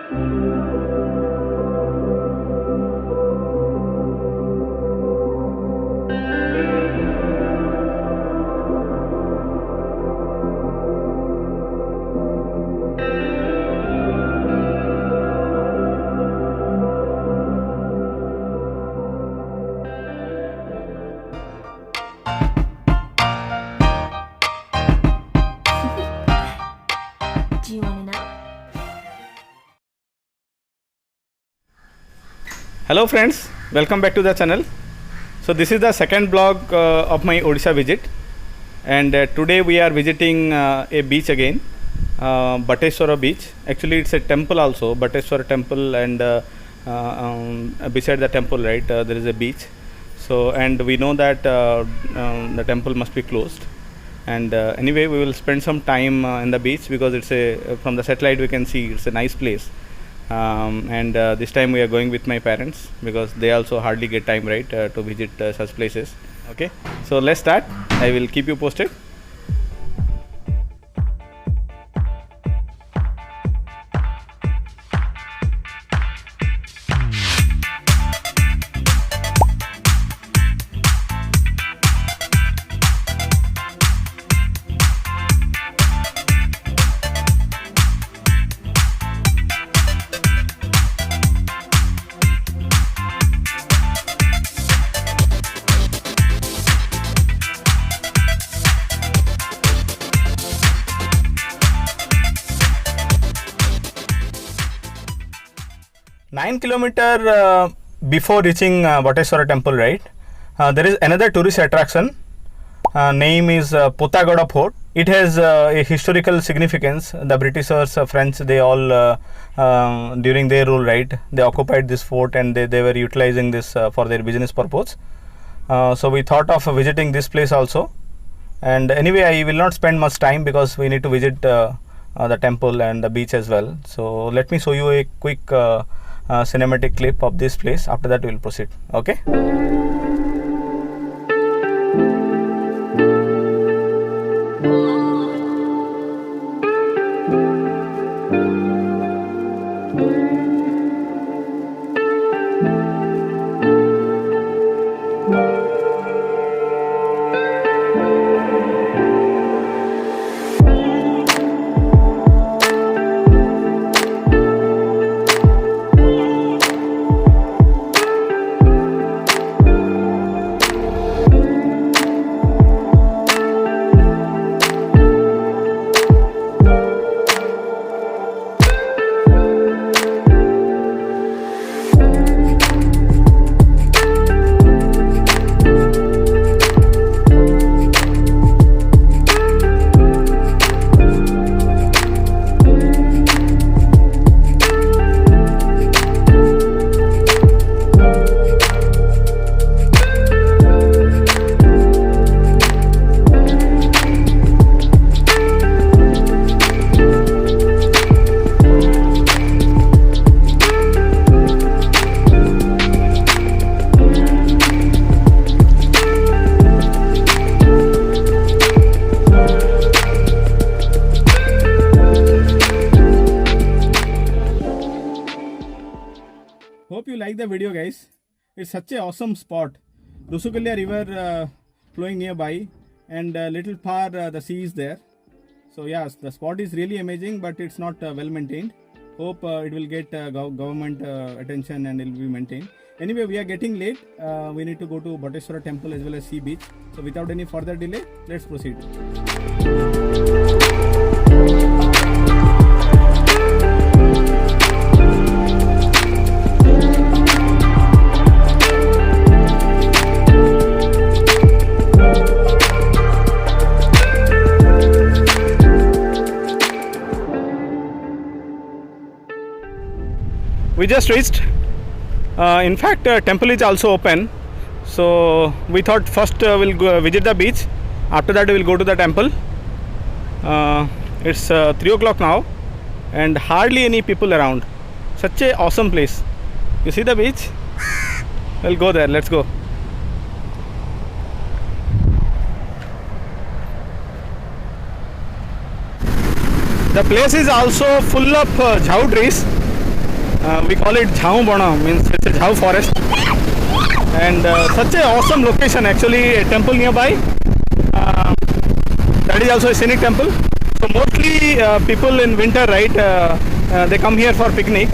Do you want to know? Hello friends, welcome back to the channel. So this is the second vlog of my Odisha visit, and today we are visiting a beach again, Bateshwara beach. Actually it's a temple also, Bateshwara temple, and beside the temple, right, there is a beach. So, and we know that the temple must be closed, and anyway we will spend some time in the beach because it's from the satellite we can see it's a nice place. And this time we are going with my parents because they also hardly get time, right, to visit such places. Okay, so let's start. I will keep you posted. Nine kilometer before reaching Bateshwara temple, right, there is another tourist attraction. Name is Potagada Fort. It has a historical significance. The Britishers, French, they all during their rule, right, they occupied this fort and they were utilizing this for their business purpose. So we thought of visiting this place also. And anyway, I will not spend much time because we need to visit the temple and the beach as well. So let me show you a quick cinematic clip of this place. After that we will proceed. Okay. Hope you like the video, guys. It's such a awesome spot. Rusukulya river flowing nearby, and little far the sea is there. So yes, the spot is really amazing, but it's not well maintained. Hope it will get government attention and it will be maintained. Anyway, we are getting late. We need to go to Bateshwara temple as well as sea beach. So without any further delay, let's proceed. We just reached. In fact, temple is also open. So we thought first we'll go visit the beach. After that, we'll go to the temple. It's 3 o'clock now, and hardly any people around. Such a awesome place. You see the beach? We'll go there. Let's go. The place is also full of jhau trees. We call it Jhau Bona, means it's a Jhau forest. And such a awesome location, actually, a temple nearby. That is also a scenic temple. So mostly people in winter, right, they come here for picnic.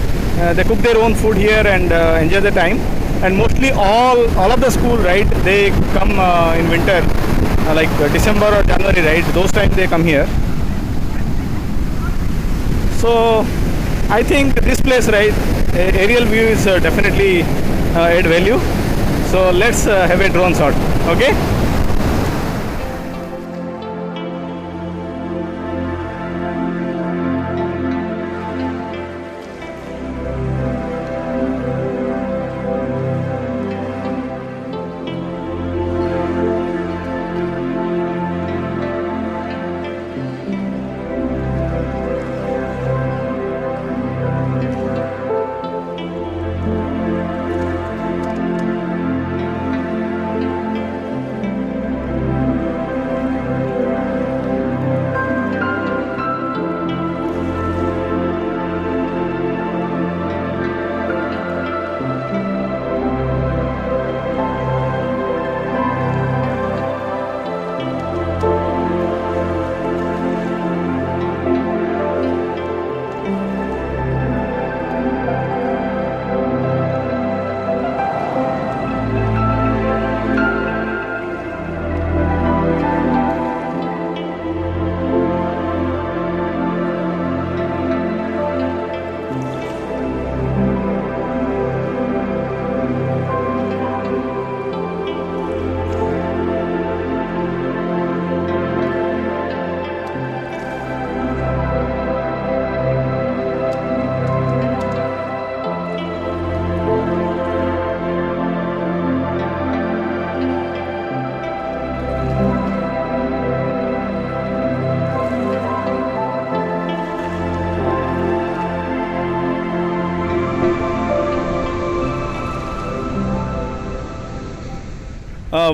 They cook their own food here and enjoy the time. And mostly all of the school, right, they come in winter, like December or January, right, those times they come here. So I think this place, right, aerial view is definitely add value. So let's have a drone shot, okay?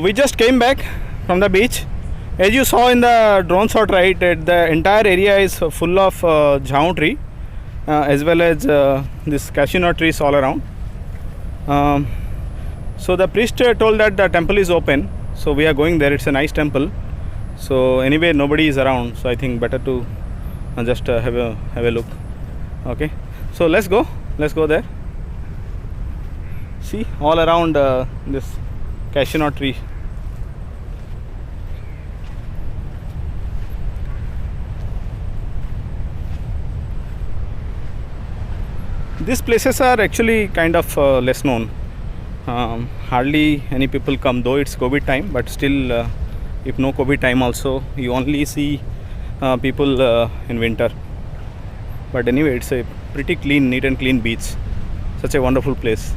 We just came back from the beach. As you saw in the drone shot, right, the entire area is full of jhaun tree, as well as this cashew nut trees all around. So the priest told that the temple is open, so we are going there. It's a nice temple. So anyway, nobody is around, so I think better to just have a look. Okay, so let's go there. See all around this cashew nut tree. These places are actually kind of less known. Hardly any people come, though it's COVID time, but still if no COVID time also, you only see people in winter. But anyway, it's a pretty clean, neat and clean beach. Such a wonderful place.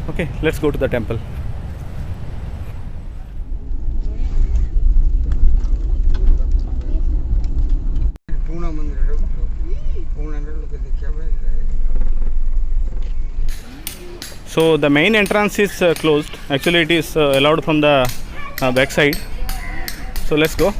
Okay, let's go to the temple. So the main entrance is closed. Actually, it is allowed from the back side. So let's go.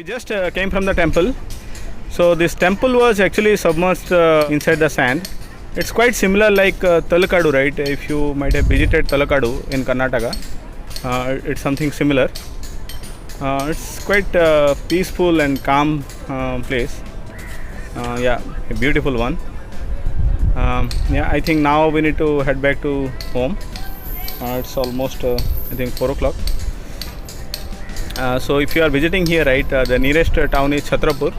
just came from the temple. So this temple was actually submerged inside the sand. It's quite similar like Talakadu, right? If you might have visited Talakadu in Karnataka, it's something similar. It's quite peaceful and calm place. Yeah, a beautiful one. Yeah, I think now we need to head back to home. It's almost I think 4 o'clock. So if you are visiting here, right, the nearest town is Chhatrapur.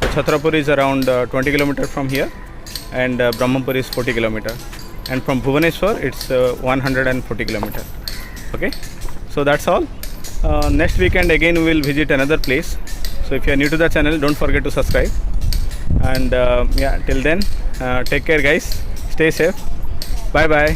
So Chhatrapur is around 20 km from here, and Brahmanpur is 40 km, and from Bhubaneswar it's 140 km. Okay, so that's all. Next weekend again we will visit another place. So if you are new to the channel, don't forget to subscribe. And yeah, till then, take care guys, stay safe, bye bye.